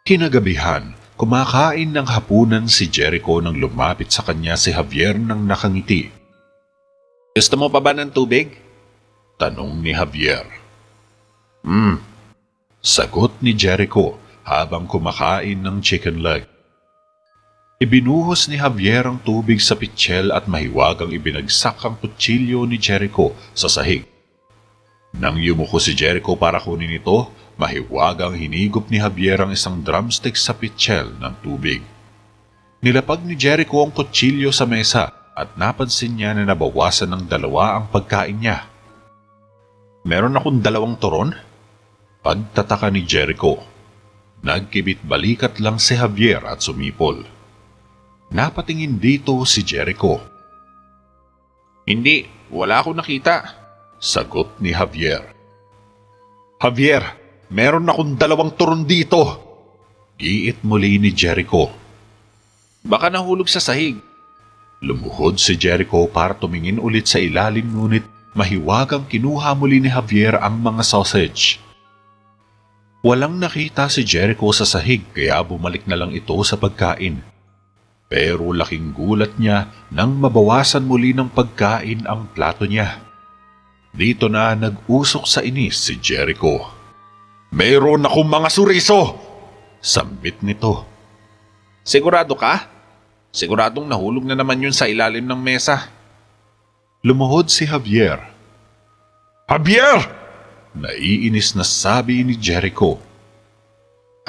Kinagabihan, kumakain ng hapunan si Jericho nang lumapit sa kanya si Javier nang nakangiti. Gusto mo pa ba ng tubig? Tanong ni Javier. Sagot ni Jericho habang kumakain ng chicken leg. Ibinuhos ni Javier ang tubig sa pitsil at mahiwagang ibinagsak ang kutsilyo ni Jericho sa sahig. Nang yumuko si Jericho para kunin ito, mahiwagang hinigop ni Javier ang isang drumstick sa pitsil ng tubig. Nilapag ni Jericho ang kutsilyo sa mesa at napansin niya na nabawasan ng 2 ang pagkain niya. Meron akong 2 turon? Pagtataka ni Jericho. Nagkibit balikat lang si Javier at sumipol. Napatingin dito si Jericho. Hindi, wala akong nakita. Sagot ni Javier. Javier, meron akong 2 turon dito. Giit muli ni Jericho. Baka nahulog sa sahig. Lumuhod si Jericho para tumingin ulit sa ilalim ngunit mahiwagang kinuha muli ni Javier ang mga sausage. Walang nakita si Jericho sa sahig kaya bumalik na lang ito sa pagkain. Pero laking gulat niya nang mabawasan muli ng pagkain ang plato niya. Dito na nag-usok sa inis si Jericho. Mayroon akong mga suriso! Sambit nito. Sigurado ka? Siguradong nahulog na naman yun sa ilalim ng mesa. Lumuhod si Javier. Javier! Naiinis na sabi ni Jericho.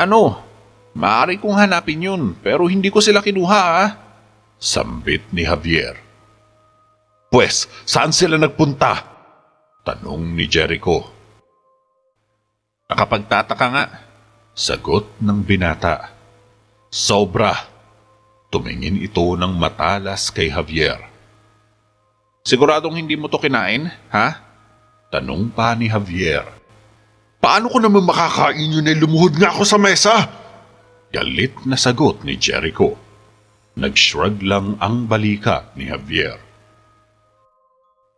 Ano? Maaari kong hanapin yun pero hindi ko sila kinuha Sambit ni Javier. Pwes, saan sila nagpunta? Tanong ni Jericho. Nakapagtataka nga. Sagot ng binata. Sobra. Tumingin ito ng matalas kay Javier. Siguradong hindi mo to kinain, ha? Tanong pa ni Javier. Paano ko naman makakain yun lumuhod nga ako sa mesa? Galit na sagot ni Jericho. Nag-shrug lang ang balikat ni Javier.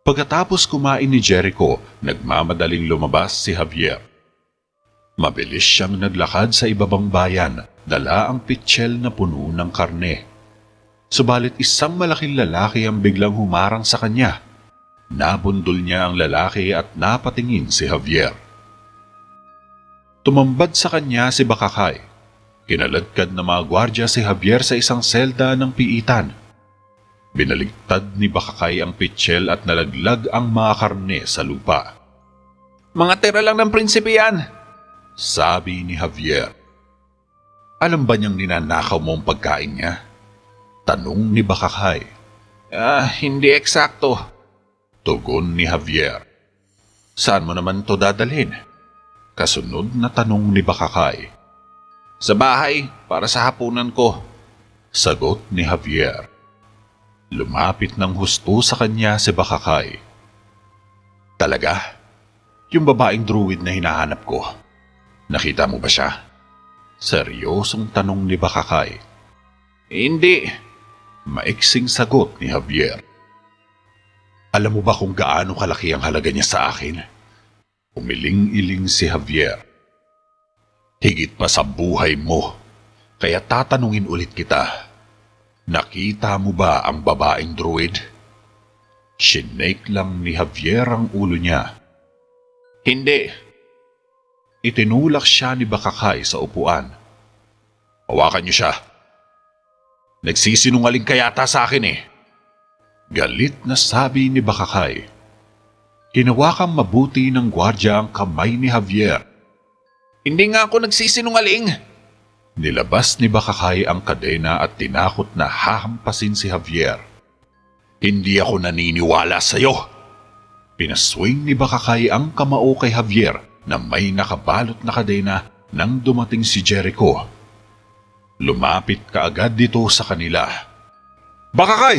Pagkatapos kumain ni Jericho, nagmamadaling lumabas si Javier. Mabilis siyang naglakad sa ibabang bayan, dala ang pitsil na puno ng karne. Subalit isang malaking lalaki ang biglang humarang sa kanya. Nabundol niya ang lalaki at napatingin si Javier. Tumambad sa kanya si Bakakay. Kinaladkad na mga gwardya si Javier sa isang selda ng piitan. Binaligtad ni Bakakay ang pitsil at nalaglag ang mga karne sa lupa. Mga tira lang ng prinsipe yan, sabi ni Javier. Alam ba niyang ninanakaw mo ang pagkain niya? Tanong ni Bakakay. Hindi eksakto. Tugon ni Javier. Saan mo naman to dadalhin? Kasunod na tanong ni Bakakay. Sa bahay, para sa hapunan ko. Sagot ni Javier. Lumapit ng husto sa kanya si Bakakay. Talaga? Yung babaeng druid na hinahanap ko. Nakita mo ba siya? Seryosong tanong ni Bakakay. Hindi. Maiksing sagot ni Javier. Alam mo ba kung gaano kalaki ang halaga niya sa akin? Umiling-iling si Javier. Higit pa sa buhay mo, kaya tatanungin ulit kita. Nakita mo ba ang babaeng druid? Shinake lang ni Javier ang ulo niya. Hindi. Itinulak siya ni Bakakay sa upuan. Hawakan niyo siya. Nagsisinungaling ka yata sa akin Galit na sabi ni Bakakay. Hinawakang mabuti ng gwardya ang kamay ni Javier. Hindi nga ako nagsisinungaling. Nilabas ni Bakakay ang kadena at tinakot na hahampasin si Javier. Hindi ako naniniwala sa'yo. Pinaswing ni Bakakay ang kamao kay Javier na may nakabalot na kadena nang dumating si Jericho. Lumapit kaagad dito sa kanila. Bakakay,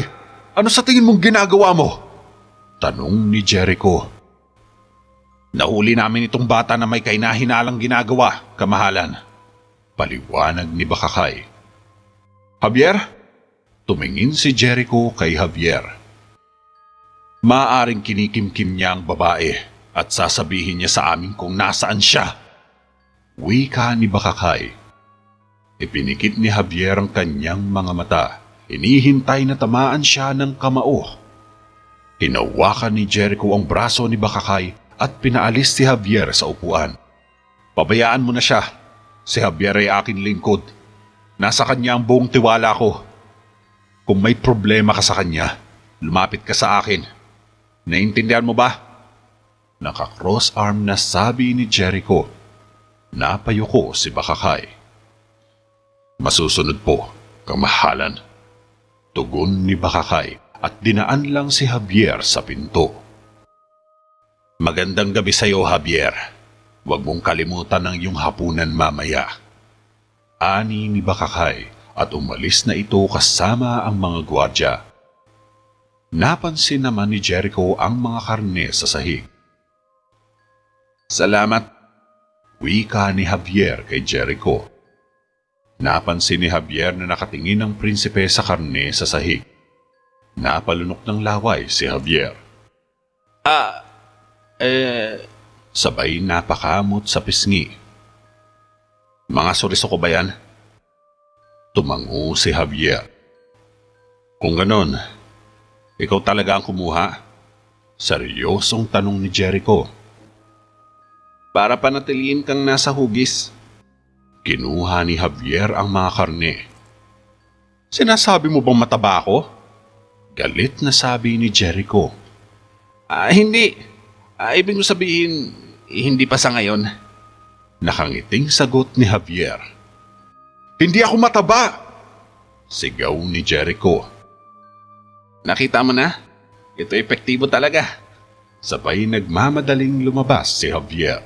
ano sa tingin mong ginagawa mo? Tanong ni Jericho. Nahuli namin itong bata na may kahinahinalang ginagawa, kamahalan. Paliwanag ni Bakakay. Javier? Tumingin si Jericho kay Javier. Maaaring kinikimkim niya ang babae at sasabihin niya sa amin kung nasaan siya. Wika ni Bakakay. Ipinikit ni Javier ang kanyang mga mata. Hinihintay na tamaan siya ng kamao. Hinawakan ni Jericho ang braso ni Bakakay at pinaalis si Javier sa upuan. Pabayaan mo na siya. Si Javier ay aking lingkod. Nasa kanya ang buong tiwala ko. Kung may problema ka sa kanya, lumapit ka sa akin. Naintindihan mo ba? Naka-cross arm na sabi ni Jericho. Napayuko si Bakakay. Masusunod po, kamahalan. Tugon ni Bakakay at dinaan lang si Javier sa pinto. Magandang gabi sa iyo, Javier. Huwag mong kalimutan ang iyong hapunan mamaya. Ani ni Bakakay at umalis na ito kasama ang mga gwardya. Napansin naman ni Jericho ang mga karne sa sahig. Salamat, wika ni Javier kay Jericho. Napansin ni Javier na nakatingin ang prinsipe sa karne sa sahig. Napalunok ng laway si Javier. Sabay napakamot sa pisngi. Mga suriso ko ba yan? Tumango si Javier. Kung ganon, ikaw talaga ang kumuha? Seryosong tanong ni Jericho. Para panatiliin kang nasa hugis. Kinuha ni Javier ang mga karne. Sinasabi mo bang mataba ako? Galit na sabi ni Jericho. Hindi. Ibig mo sabihin, hindi pa sa ngayon. Nakangiting sagot ni Javier. Hindi ako mataba! Sigaw ni Jericho. Nakita mo na? Ito epektibo talaga. Sabay nagmamadaling lumabas si Javier.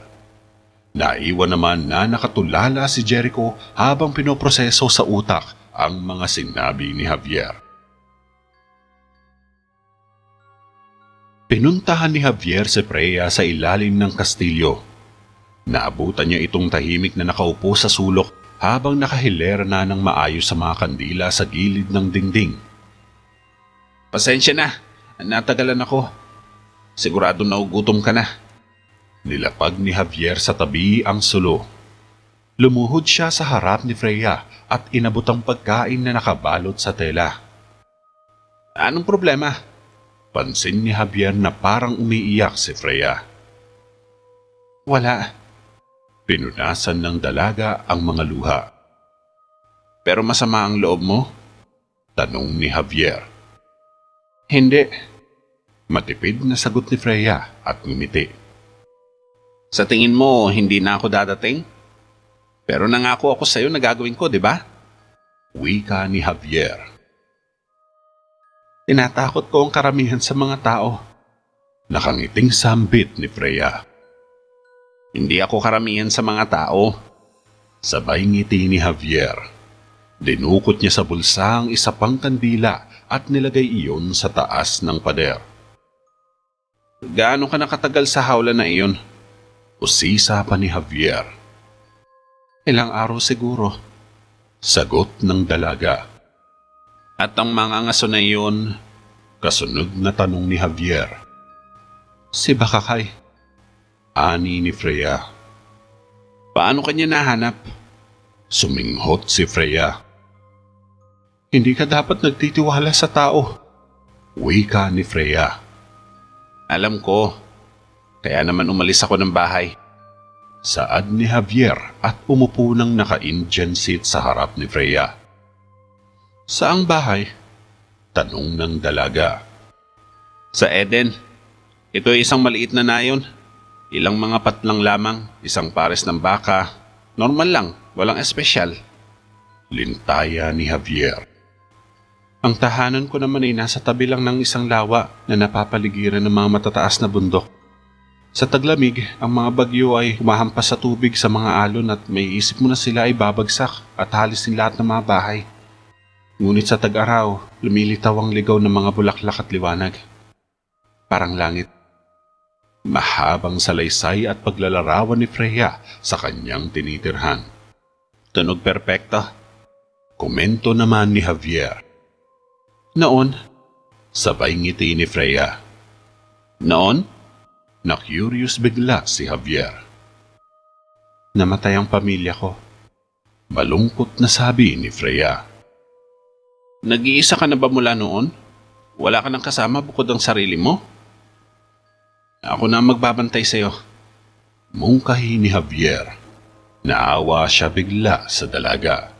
Naiwan naman na nakatulala si Jericho habang pinoproseso sa utak ang mga sinabi ni Javier. Pinuntahan ni Javier si Freya sa ilalim ng kastilyo. Naabutan niya itong tahimik na nakaupo sa sulok habang nakahilera na ng maayos sa mga kandila sa gilid ng dingding. Pasensya na, natagalan ako. Sigurado naugutom ka na. Nilapag ni Javier sa tabi ang sulo. Lumuhod siya sa harap ni Freya at inabot ang pagkain na nakabalot sa tela. Anong problema? Pansin ni Javier na parang umiiyak si Freya. Wala. Pinunasan ng dalaga ang mga luha. Pero masama ang loob mo? Tanong ni Javier. Hindi. Matipid na sagot ni Freya at ngumiti. Sa tingin mo, hindi na ako dadating? Pero nangako ako sa'yo na gagawin ko, di ba? Wika ni Javier. Tinatakot ko ang karamihan sa mga tao. Nakangiting sambit ni Freya. Hindi ako karamihan sa mga tao. Sabay ngiti ni Javier. Dinukot niya sa bulsa ang isa pang kandila at nilagay iyon sa taas ng pader. Gaano ka nakatagal sa hawla na iyon? Usisa pa ni Javier. Ilang araw siguro. Sagot ng dalaga. At ang mga ngaso na iyon, kasunod na tanong ni Javier. Si Bakakay. Ani ni Freya. Paano kanya nahanap? Suminghot si Freya. Hindi ka dapat nagtitiwala sa tao. Wika ni Freya. Alam ko. Kaya naman umalis ako ng bahay. Saad ni Javier at umupo ng naka-Indian seat sa harap ni Freya. Saang bahay? Tanong ng dalaga. Sa Eden. Ito ay isang maliit na nayon. Ilang mga patlang lamang, isang pares ng baka. Normal lang, walang espesyal. Lintaya ni Javier. Ang tahanan ko naman ay nasa tabi lang ng isang lawa na napapaligiran ng mga matataas na bundok. Sa taglamig, ang mga bagyo ay humahampas sa tubig sa mga alon at may isip mo na sila ay babagsak at halisin lahat ng mga bahay. Ngunit sa tag-araw, lumilitaw ang ligaw ng mga bulaklak at liwanag. Parang langit. Mahabang salaysay at paglalarawan ni Freya sa kanyang tinitirhan. Tunog perpekto. Komento naman ni Javier. Noon, sabay ngiti ni Freya. Noon? Na-curious bigla si Javier. Namatay ang pamilya ko. Malungkot na sabi ni Freya. Nag-iisa ka na ba mula noon? Wala ka ng kasama bukod ang sarili mo? Ako na magbabantay sa'yo. Mungkahi ni Javier. Naawa siya bigla sa dalaga.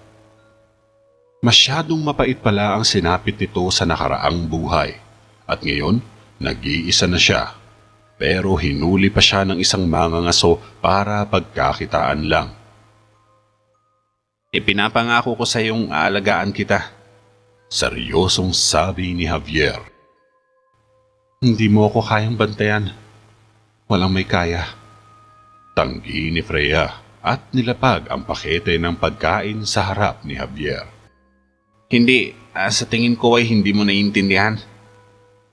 Masyadong mapait pala ang sinapit nito sa nakaraang buhay. At ngayon, nag-iisa na siya. Pero hinuli pa siya ng isang mangangaso para pagkakitaan lang. Ipinapangako ko sa iyong aalagaan kita. Seryosong sabi ni Javier. Hindi mo ako kayang bantayan. Walang may kaya. Tanggi ni Freya at nilapag ang pakete ng pagkain sa harap ni Javier. Hindi, sa tingin ko ay hindi mo naiintindihan.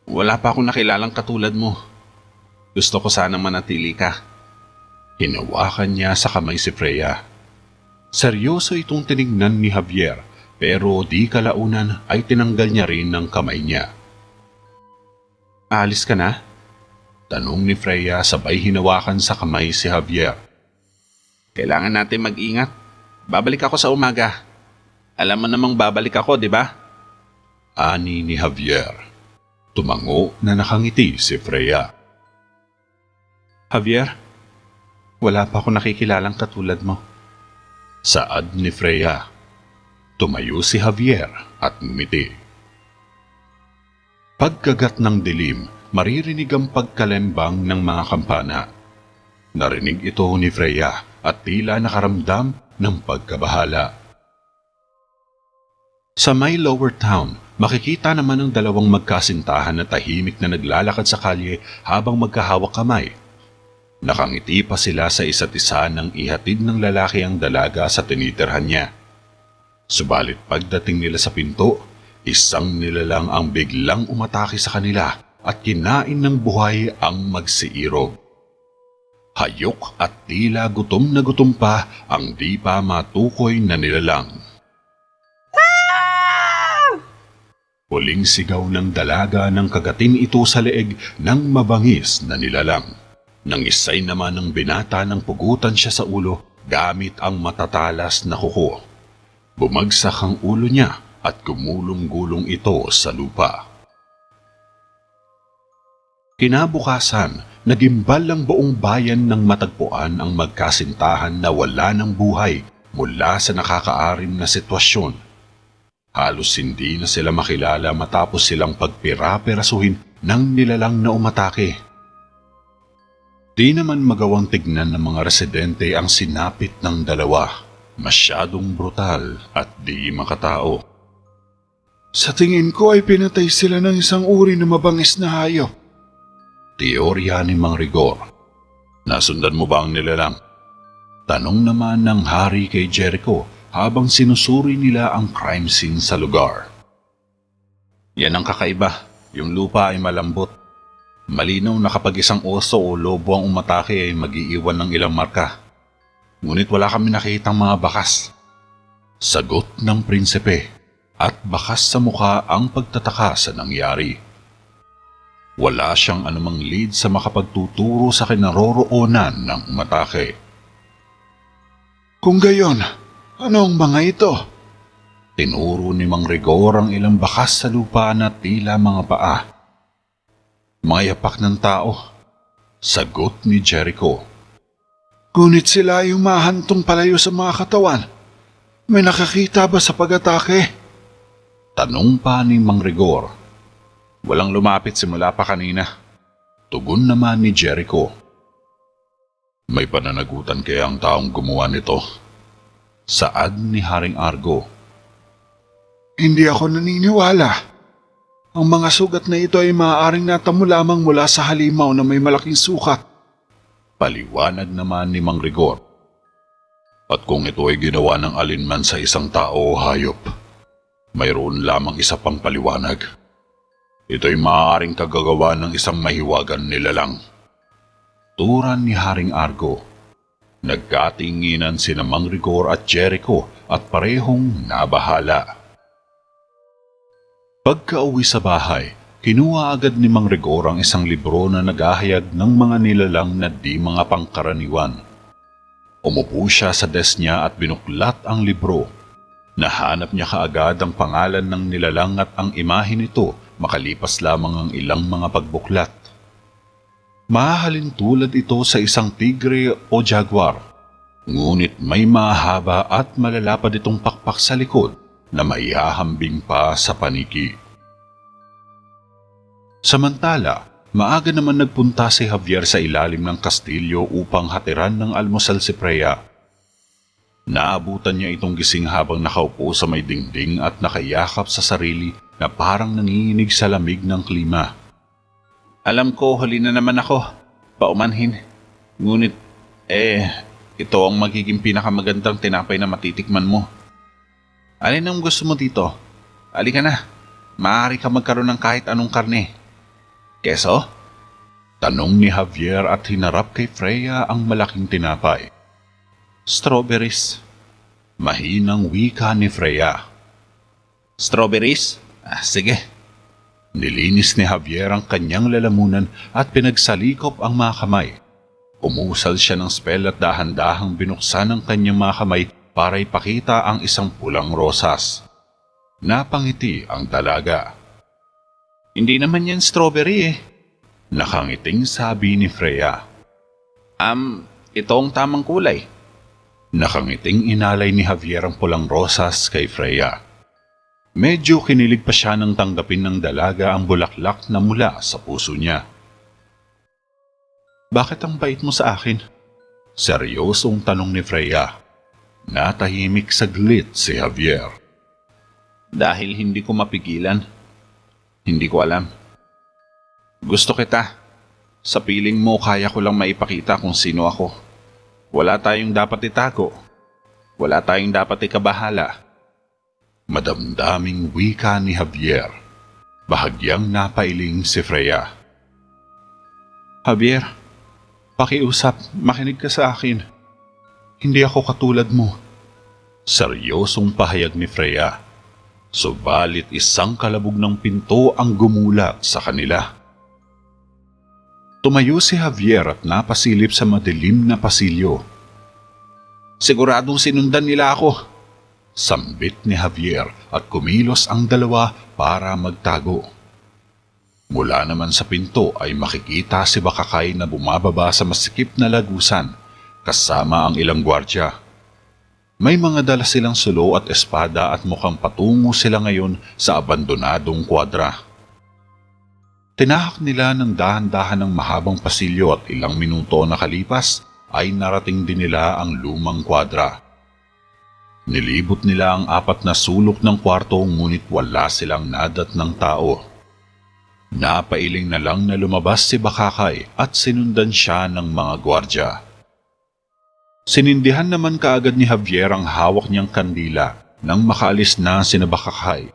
Wala pa akong nakilalang katulad mo. Gusto ko sana manatili ka. Hinawakan niya sa kamay si Freya. Seryoso itong tinignan ni Javier pero di kalaunan ay tinanggal niya rin ng kamay niya. Aalis ka na? Tanong ni Freya sabay hinawakan sa kamay si Javier. Kailangan natin mag-ingat. Babalik ako sa umaga. Alam mo namang babalik ako, di ba? Ani ni Javier. Tumango na nakangiti si Freya. Javier, wala pa ako nakikilalang katulad mo. Saad ni Freya. Tumayo si Javier at ngumiti. Pagkagat ng dilim, maririnig ang pagkalembang ng mga kampana. Narinig ito ni Freya at tila nakaramdam ng pagkabahala. Sa may lower town, makikita naman ang dalawang magkasintahan na tahimik na naglalakad sa kalye habang magkahawak kamay. Nakangiti pa sila sa isa't isa nang ihatid ng lalaki ang dalaga sa tinitirhan niya. Subalit pagdating nila sa pinto, isang nilalang ang biglang umatake sa kanila at kinain ng buhay ang magsiirog. Hayok at tila gutom na gutom pa ang di pa matukoy na nilalang. Huling sigaw ng dalaga nang kagatin ito sa leeg ng mabangis na nilalang. Nangisay naman ng binata ng pugutan siya sa ulo gamit ang matatalas na kuko. Bumagsak ang ulo niya at gumulong-gulong ito sa lupa. Kinabukasan, nagimbal ang buong bayan ng matagpuan ang magkasintahan na wala ng buhay mula sa nakakaarim na sitwasyon. Halos hindi na sila makilala matapos silang pagpira-pirasuhin ng nilalang na umatake. Di naman magawang tignan ng mga residente ang sinapit ng dalawa. Masyadong brutal at di makatao. Sa tingin ko ay pinatay sila ng isang uri na mabangis na hayop. Teorya ni Mang Rigor. Nasundan mo ba ang nilalang? Tanong naman ng hari kay Jericho habang sinusuri nila ang crime scene sa lugar. Yan ang kakaiba. Yung lupa ay malambot. Malinaw na kapag isang oso o lobo ang umatake ay mag-iiwan ng ilang marka. Ngunit wala kami nakitang mga bakas. Sagot ng prinsipe at bakas sa mukha ang pagtataka sa nangyari. Wala siyang anumang lead sa makapagtuturo sa kinaroroonan ng umatake. Kung gayon, ano ang mga ito? Tinuro ni Mang Rigor ang ilang bakas sa lupa na tila mga paa. Mga yapak ng tao. Sagot ni Jericho. Ngunit sila ay humahantong palayo sa mga katawan. May nakakita ba sa pag-atake? Tanong pa ni Mang Rigor. Walang lumapit simula pa kanina. Tugon naman ni Jericho. May pananagutan kaya ang taong gumawa nito? Saad ni Haring Argo. Hindi ako naniniwala. Ang mga sugat na ito ay maaaring natamo lamang mula sa halimaw na may malaking sukat. Paliwanag naman ni Mang Rigor. At kung ito ay ginawa ng alinman sa isang tao o hayop, mayroon lamang isa pang paliwanag. Ito'y maaaring kagagawa ng isang mahiwagan nilalang. Turan ni Haring Argo. Nagkatinginan sina Mang Rigor at Jericho at parehong nabahala. Pagka-uwi sa bahay, kinuha agad ni Mang Rigor ang isang libro na naghahayag ng mga nilalang na di mga pangkaraniwan. Umupo siya sa desk niya at binuklat ang libro. Nahanap niya kaagad ang pangalan ng nilalang at ang imahe nito makalipas lamang ang ilang mga pagbuklat. Mahahalin tulad ito sa isang tigre o jaguar, ngunit may mahaba at malalapad itong pakpak sa likod na maihahambing pa sa paniki. Samantala, maaga naman nagpunta si Javier sa ilalim ng kastilyo upang hatiran ng almusal si Freya. Naabutan niya itong gising habang nakaupo sa may dingding at nakayakap sa sarili na parang nanginginig sa lamig ng klima. Alam ko, huli na naman ako. Paumanhin. Ngunit, ito ang magiging pinakamagandang tinapay na matitikman mo. Alin ang gusto mo dito? Halika na. Maaari ka magkaroon ng kahit anong karne. Keso? Tanong ni Javier at hinarap kay Freya ang malaking tinapay. Strawberries. Mahinang wika ni Freya. Strawberries? Sige. Nilinis ni Javier ang kanyang lalamunan at pinagsalikop ang mga kamay. Umusal siya ng spell at dahan-dahang binuksan ang kanyang mga kamay para ipakita ang isang pulang rosas. Napangiti ang dalaga. Hindi naman yan strawberry Nakangiting sabi ni Freya. Ito ang tamang kulay. Nakangiting inalay ni Javier ang pulang rosas kay Freya. Medyo kinilig pa siya nang tanggapin ng dalaga ang bulaklak na mula sa puso niya. Bakit ang bait mo sa akin? Seryosong tanong ni Freya. Natahimik saglit si Javier. Dahil hindi ko mapigilan. Hindi ko alam. Gusto kita. Sa piling mo kaya ko lang maipakita kung sino ako. Wala tayong dapat itago. Wala tayong dapat ikabahala. Madamdaming wika ni Javier. Bahagyang napailing si Freya. Javier, pakiusap, makinig ka sa akin. Hindi ako katulad mo. Seryosong pahayag ni Freya. Subalit isang kalabog ng pinto ang gumulat sa kanila. Tumayo si Javier at napasilip sa madilim na pasilyo. Siguradong sinundan nila ako. Sambit ni Javier at kumilos ang dalawa para magtago. Mula naman sa pinto ay makikita si Bakakay na bumababa sa masikip na lagusan kasama ang ilang gwardya. May mga dala silang sulo at espada at mukhang patungo sila ngayon sa abandonadong kwadra. Tinahak nila ng dahan-dahan ng mahabang pasilyo at ilang minuto nakalipas ay narating din nila ang lumang kwadra. Nilibot nila ang 4 na sulok ng kwarto ngunit wala silang nadat ng tao. Napailing na lang na lumabas si Bakakay at sinundan siya ng mga gwardya. Sinindihan naman kaagad ni Javier ang hawak niyang kandila nang makaalis na sina Bakakay.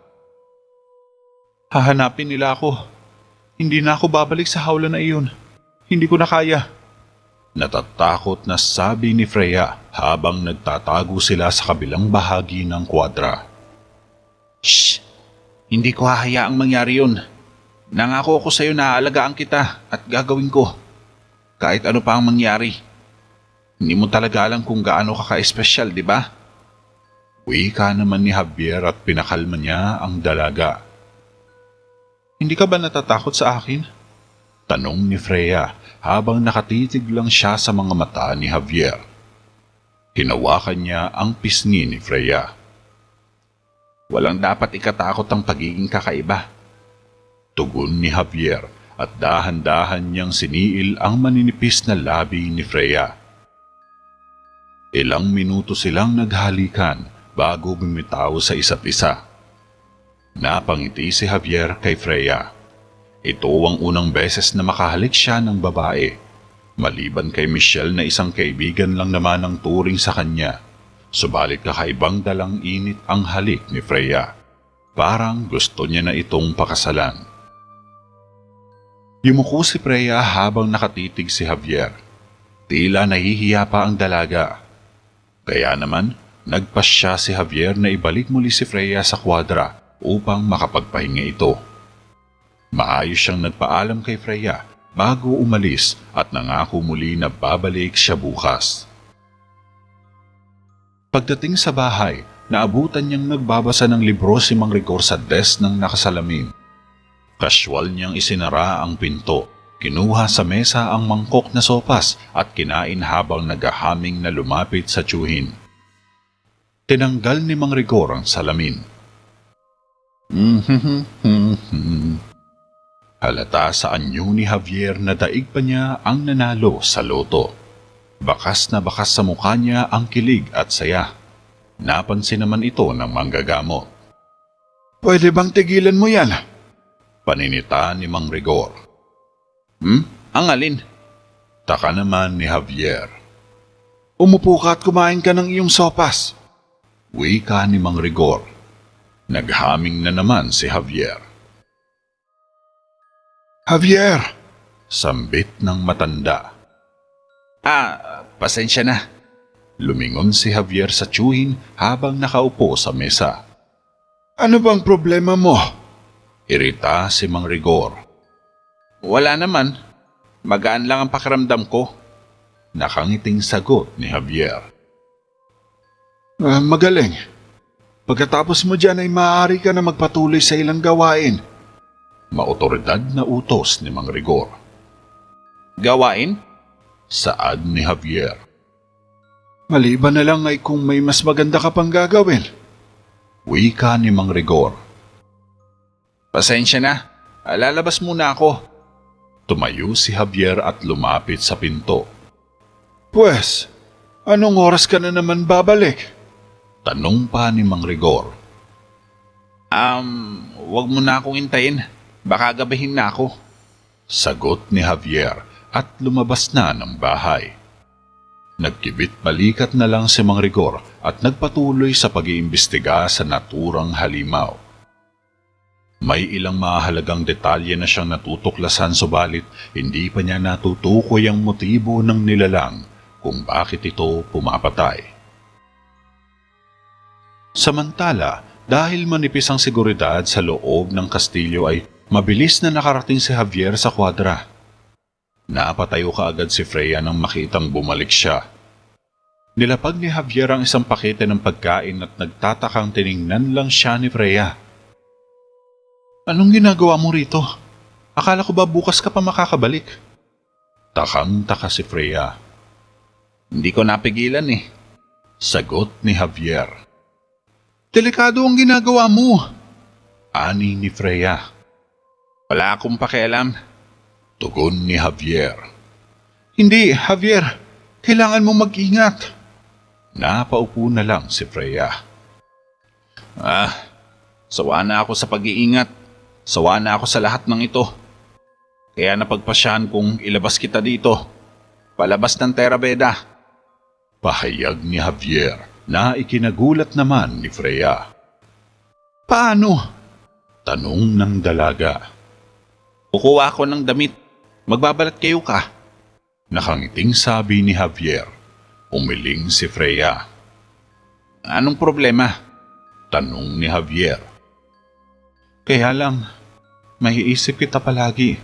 Hahanapin nila ako. Hindi na ako babalik sa hawla na iyon. Hindi ko na kaya. Natatakot na sabi ni Freya habang nagtatago sila sa kabilang bahagi ng kwadra. Shh! Hindi ko hahayaang mangyari yun. Nangako ako sa iyo na aalagaan kita at gagawin ko. Kahit ano pa ang mangyari. Hindi mo talaga alam kung gaano ka ka-espesyal, di ba? Wika naman ni Javier at pinakalma niya ang dalaga. Hindi ka ba natatakot sa akin? Tanong ni Freya habang nakatitig lang siya sa mga mata ni Javier. Hinawakan niya ang pisngi ni Freya. Walang dapat ikatakot ang pagiging kakaiba. Tugon ni Javier at dahan-dahan niyang siniil ang maninipis na labi ni Freya. Ilang minuto silang naghalikan bago bumitaw sa isa't isa. Napangiti si Javier kay Freya. Ito ang unang beses na makahalik siya ng babae. Maliban kay Michelle na isang kaibigan lang naman ang turing sa kanya. Subalit kakaibang dalang init ang halik ni Freya. Parang gusto niya na itong pakasalan. Yumuko si Freya habang nakatitig si Javier. Tila nahihiya pa ang dalaga. Kaya naman, nagpasya si Javier na ibalik muli si Freya sa kwadra upang makapagpahinga ito. Maayos siyang nagpaalam kay Freya bago umalis at nangako muli na babalik siya bukas. Pagdating sa bahay, naabutan niyang nagbabasa ng libro si Mang Rigor sa desk ng nakasalamin. Kasywal niyang isinara ang pinto, kinuha sa mesa ang mangkok na sopas at kinain habang naghahaming na lumapit sa tiyuhin. Tinanggal ni Mang Rigor ang salamin. Halata sa anyo ni Javier na daig pa niya ang nanalo sa loto. Bakas na bakas sa mukha niya ang kilig at saya. Napansin naman ito ng manggagamot. Pwede bang tigilan mo yan? Paninita ni Mang Rigor. Ang alin? Taka naman ni Javier. Umupo ka at kumain ka ng iyong sopas. Wika ni Mang Rigor. Naghaming na naman si Javier. Javier! Sambit ng matanda. Pasensya na. Lumingon si Javier sa tiyuhin habang nakaupo sa mesa. Ano bang problema mo? Irita si Mang Rigor. Wala naman. Magaan lang ang pakiramdam ko. Nakangiting sagot ni Javier. Magaling. Pagkatapos mo dyan ay maaari ka na magpatuloy sa ilang gawain. Maotoridad na utos ni Mang Rigor. Gawain? Saad ni Javier. Maliban na lang ay kung may mas maganda ka pang gagawin. Wika ni Mang Rigor. Pasensya na. Lalabas muna ako. Tumayo si Javier at lumapit sa pinto. Pwes, anong oras ka na naman babalik? Tanong pa ni Mang Rigor. Wag mo na akong hintayin. Baka gabihin na ako. Sagot ni Javier at lumabas na ng bahay. Nagkibit balikat na lang si Mang Rigor at nagpatuloy sa pag-iimbestiga sa naturang halimaw. May ilang mahalagang detalye na siyang natutuklasan subalit hindi pa niya natutukoy ang motibo ng nilalang kung bakit ito pumapatay. Samantala, dahil manipis ang seguridad sa loob ng kastilyo ay mabilis na nakarating si Javier sa kwadra. Napatayo kaagad si Freya nang makitang bumalik siya. Nilapag ni Javier ang isang pakete ng pagkain at nagtatakang tiningnan lang siya ni Freya. Anong ginagawa mo rito? Akala ko ba bukas ka pa makakabalik? Takang-taka si Freya. Hindi ko napigilan eh. Sagot ni Javier. Delikado ang ginagawa mo. Ani ni Freya. Wala akong pakialam. Tugon ni Javier. Hindi, Javier. Kailangan mo mag-ingat. Napaupo na lang si Freya. Sawa na ako sa pag-iingat. Sawa na ako sa lahat ng ito. Kaya napagpasyahan kong ilabas kita dito. Palabas ng Terabeda. Pahayag ni Javier na ikinagulat naman ni Freya. Paano? Tanong ng dalaga. Kukuha ako ng damit. Magbabalat kayo ka. Nakangiting sabi ni Javier. Umiling si Freya. Anong problema? Tanong ni Javier. Kaya lang, maiisip kita palagi.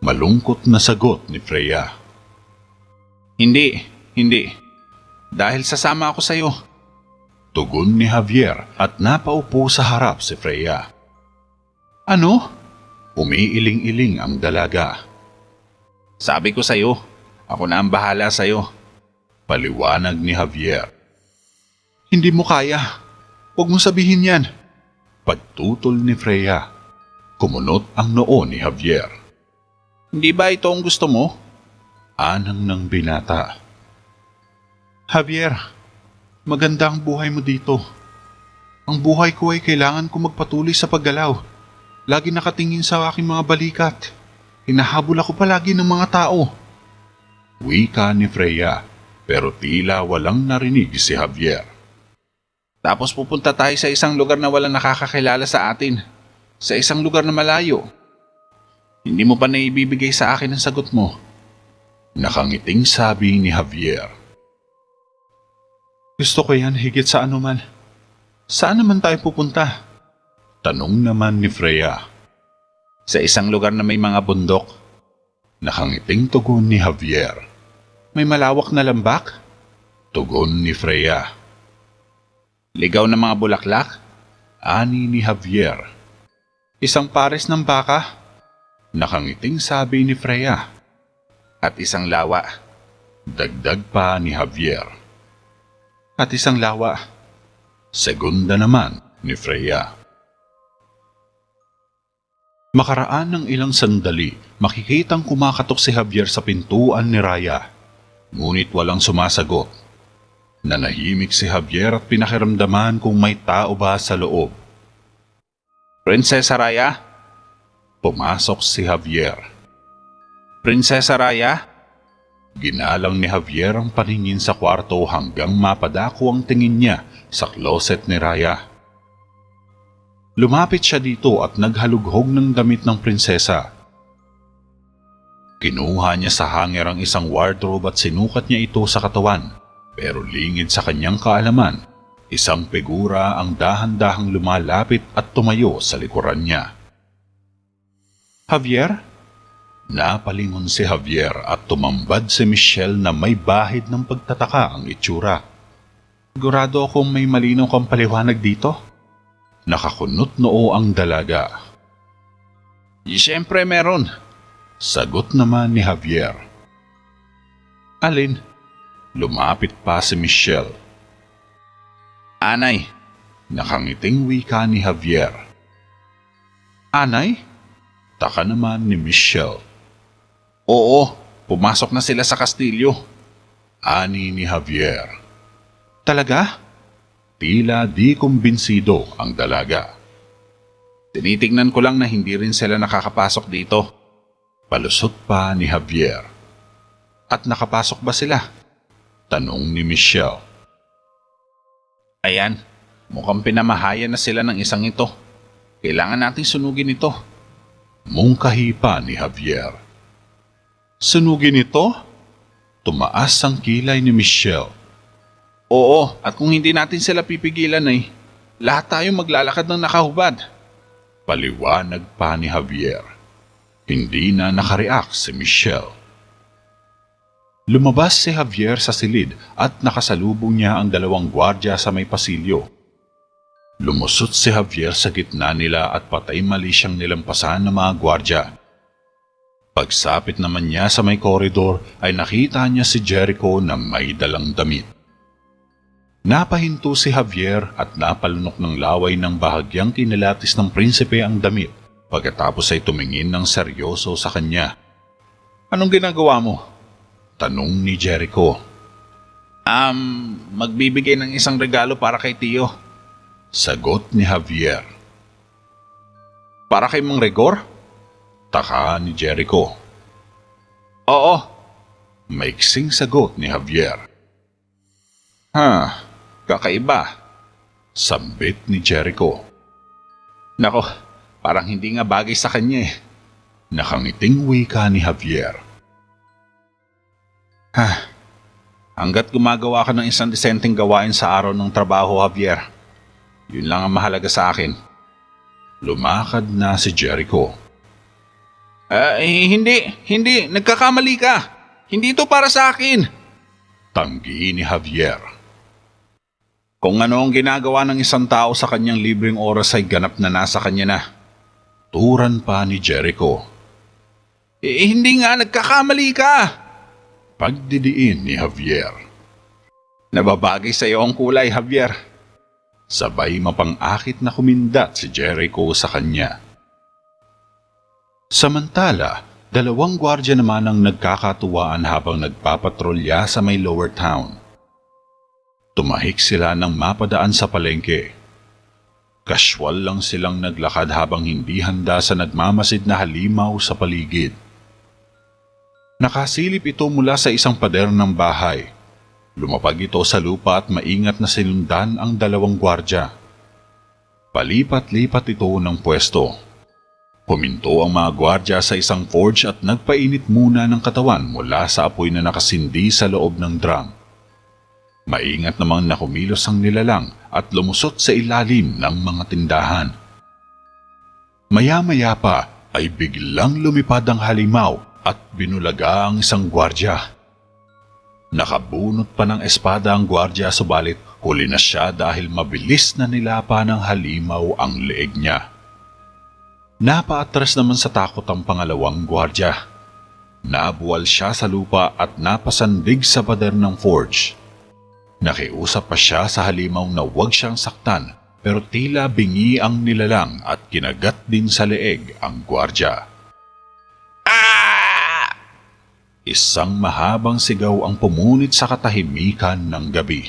Malungkot na sagot ni Freya. Hindi. Dahil sasama ako sa'yo. Tugon ni Javier at napaupo sa harap si Freya. Ano? Umiiling-iling ang dalaga. Sabi ko sa'yo, ako na ang bahala sa'yo. Paliwanag ni Javier. Hindi mo kaya. Huwag mo sabihin yan. Pagtutol ni Freya. Kumunot ang noo ni Javier. Hindi ba ito ang gusto mo? Anang ng binata. Javier, maganda ang buhay mo dito. Ang buhay ko ay kailangan ko magpatuloy sa paggalaw. Lagi nakatingin sa aking mga balikat. Hinahabol ako palagi ng mga tao. Wika ni Freya, pero tila walang narinig si Javier. Tapos pupunta tayo sa isang lugar na walang nakakakilala sa atin. Sa isang lugar na malayo. Hindi mo pa naibibigay sa akin ang sagot mo. Nakangiting sabi ni Javier. Gusto ko yan higit sa anuman. Saan naman tayo pupunta? Tanong naman ni Freya. Sa isang lugar na may mga bundok. Nakangiting tugon ni Javier. May malawak na lambak? Tugon ni Freya. Ligaw ng mga bulaklak? Ani ni Javier. Isang pares ng baka? Nakangiting sabi ni Freya. At isang lawa. Dagdag pa ni Javier. At isang lawa. Segunda naman ni Freya. Makaraan ng ilang sandali, makikitang kumakatok si Javier sa pintuan ni Raya. Ngunit walang sumasagot. Nanahimik si Javier at pinakiramdaman kung may tao ba sa loob. Prinsesa Raya? Pumasok si Javier. Prinsesa Raya? Ginalang ni Javier ang paningin sa kwarto hanggang mapadako ang tingin niya sa closet ni Raya. Lumapit siya dito at naghalughog ng damit ng prinsesa. Kinuha niya sa hanger ang isang wardrobe at sinukat niya ito sa katawan. Pero lingid sa kanyang kaalaman, isang figura ang dahan-dahang lumalapit at tumayo sa likuran niya. Javier? Napalingon si Javier at tumambad si Michelle na may bahid ng pagtataka ang itsura. Sigurado akong may malinaw kang paliwanag dito? Nakakunot noo ang dalaga. Siyempre meron. Sagot naman ni Javier. Alin? Lumapit pa si Michelle. Anay. Nakangiting wika ni Javier. Anay? Taka naman ni Michelle. Oo, pumasok na sila sa kastilyo. Ani ni Javier. Talaga? Tila di kumbinsido ang dalaga. Tinitingnan ko lang na hindi rin sila nakakapasok dito. Palusot pa ni Javier. At nakapasok ba sila? Tanong ni Michelle. Ayan, mukhang pinamahayan na sila ng isang ito. Kailangan nating sunugin ito. Mungkahi pa ni Javier. Sunugin ito? Tumaas ang kilay ni Michelle. Oo, at kung hindi natin sila pipigilan ay lahat tayo maglalakad ng nakahubad. Paliwanag pa ni Javier. Hindi na nakareact si Michelle. Lumabas si Javier sa silid at nakasalubong niya ang dalawang gwardya sa may pasilyo. Lumusot si Javier sa gitna nila at patay mali siyang nilampasan ng mga gwardya. Pagsapit naman niya sa may koridor ay nakita niya si Jericho na may dalang damit. Napahinto si Javier at napalunok ng laway ng bahagyang kinilatis ng prinsipe ang damit pagkatapos ay tumingin ng seryoso sa kanya. Anong ginagawa mo? Tanong ni Jericho. Magbibigay ng isang regalo para kay Tio. Sagot ni Javier. Para kay Mang Rigor? Taka ni Jericho. Oo. Maiksing sagot ni Javier. Kakaiba. Sambit ni Jericho. Nako, parang hindi nga bagay sa kanya eh. Nakangiting wika ni Javier. Hanggat gumagawa ka ng isang disenteng gawain sa araw ng trabaho, Javier, yun lang ang mahalaga sa akin. Lumakad na si Jericho. Hindi, nagkakamali ka. Hindi ito para sa akin. Tanggi ni Javier. Kung ano ang ginagawa ng isang tao sa kanyang libreng oras ay ganap na nasa kanya na. Turan pa ni Jericho. Hindi nga, nagkakamali ka. Pagdidiin ni Javier. Nababagay sa iyo ang kulay, Javier. Sabay mapang-akit na kumindat si Jericho sa kanya. Samantala, dalawang gwardya naman ang nagkakatuwaan habang nagpapatrolya sa may lower town. Tumahik sila nang mapadaan sa palengke. Kaswal lang silang naglakad habang hindi handa sa nagmamasid na halimaw sa paligid. Nakasilip ito mula sa isang pader ng bahay. Lumapag ito sa lupa at maingat na sinundan ang dalawang gwardya. Palipat-lipat ito ng pwesto. Puminto ang mga gwardya sa isang forge at nagpainit muna ng katawan mula sa apoy na nakasindi sa loob ng drum. Maingat namang nakumilos ang nilalang at lumusot sa ilalim ng mga tindahan. Maya-maya pa ay biglang lumipad ang halimaw at binulaga ang isang gwardya. Nakabunot pa ng espada ang gwardya subalit Huli na siya dahil mabilis na nilapa ng halimaw ang leeg niya. Napaatras naman sa takot ang pangalawang gwardya. Nabuwal siya sa lupa at napasandig sa pader ng forge. Nakiusap pa siya sa halimaw na huwag siyang saktan, pero tila bingi ang nilalang at kinagat din sa leeg ang gwardya. Isang mahabang sigaw ang pumunit sa katahimikan ng gabi.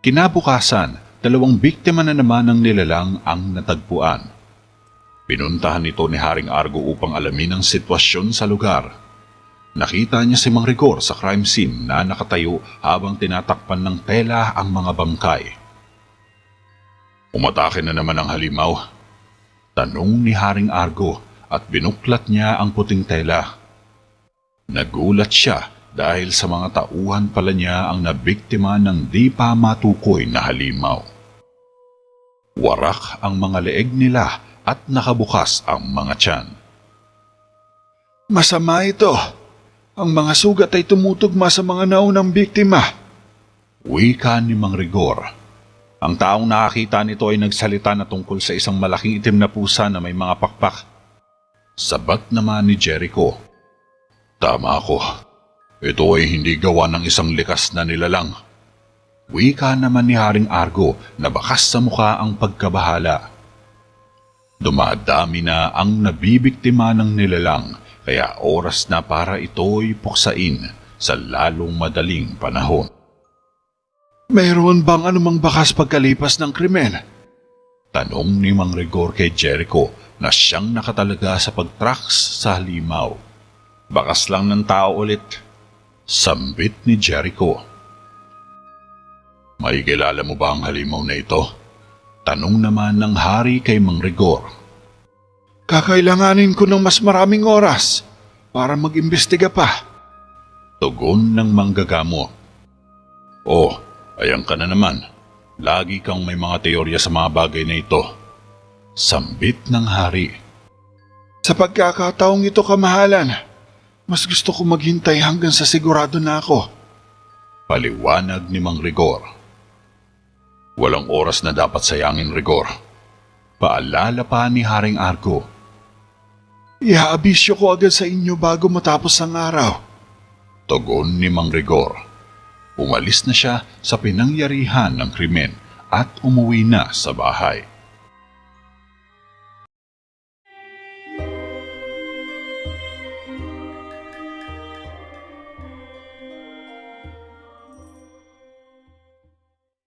Kinabukasan, 2 biktima na naman ng nilalang ang natagpuan. Pinuntahan ito ni Haring Argo upang alamin ang sitwasyon sa lugar. Nakita niya si Mang Rigor sa crime scene na nakatayo habang tinatakpan ng tela ang mga bangkay. Umatake na naman ang halimaw? Tanong ni Haring Argo at binuklat niya ang puting tela. Nagulat siya dahil sa mga tauhan pala niya ang nabiktima ng di pa matukoy na halimaw. Warak ang mga leeg nila at nakabukas ang mga tiyan. Masama ito. Ang mga sugat ay tumutugma sa mga naunang biktima. Wika ni Mang Rigor. Ang taong nakakita nito ay nagsalita na tungkol sa isang malaking itim na pusa na may mga pakpak. Sabat naman ni Jericho. Tama ako. Ito ay hindi gawa ng isang likas na nilalang. Wika naman ni Haring Argo na bakas sa mukha ang pagkabahala. Dumadami na ang nabibiktima ng nilalang kaya oras na para ito'y puksain sa lalong madaling panahon. Mayroon bang anumang bakas pagkalipas ng krimen? Tanong ni Mang Rigor kay Jericho na siyang nakatalaga sa pagtraks sa halimaw. Bakas lang ng tao ulit. Sambit ni Jericho. May kilala mo ba ang halimaw na ito? Tanong naman ng hari kay Mang Rigor. Kakailanganin ko ng mas maraming oras para mag-imbestiga pa. Tugon ng manggagamo. Oh, ayan ka na naman. Lagi kang may mga teorya sa mga bagay na ito. Sambit ng hari. Sa pagkakataong ito, kamahalan, mas gusto ko maghintay hanggang sa sigurado na ako. Paliwanag ni Mang Rigor. Walang oras na dapat sayangin, Rigor. Paalala pa ni Haring Argo. Iaabisyo ko agad sa inyo bago matapos ang araw. Tugon ni Mang Rigor. Umalis na siya sa pinangyarihan ng krimen at umuwi na sa bahay.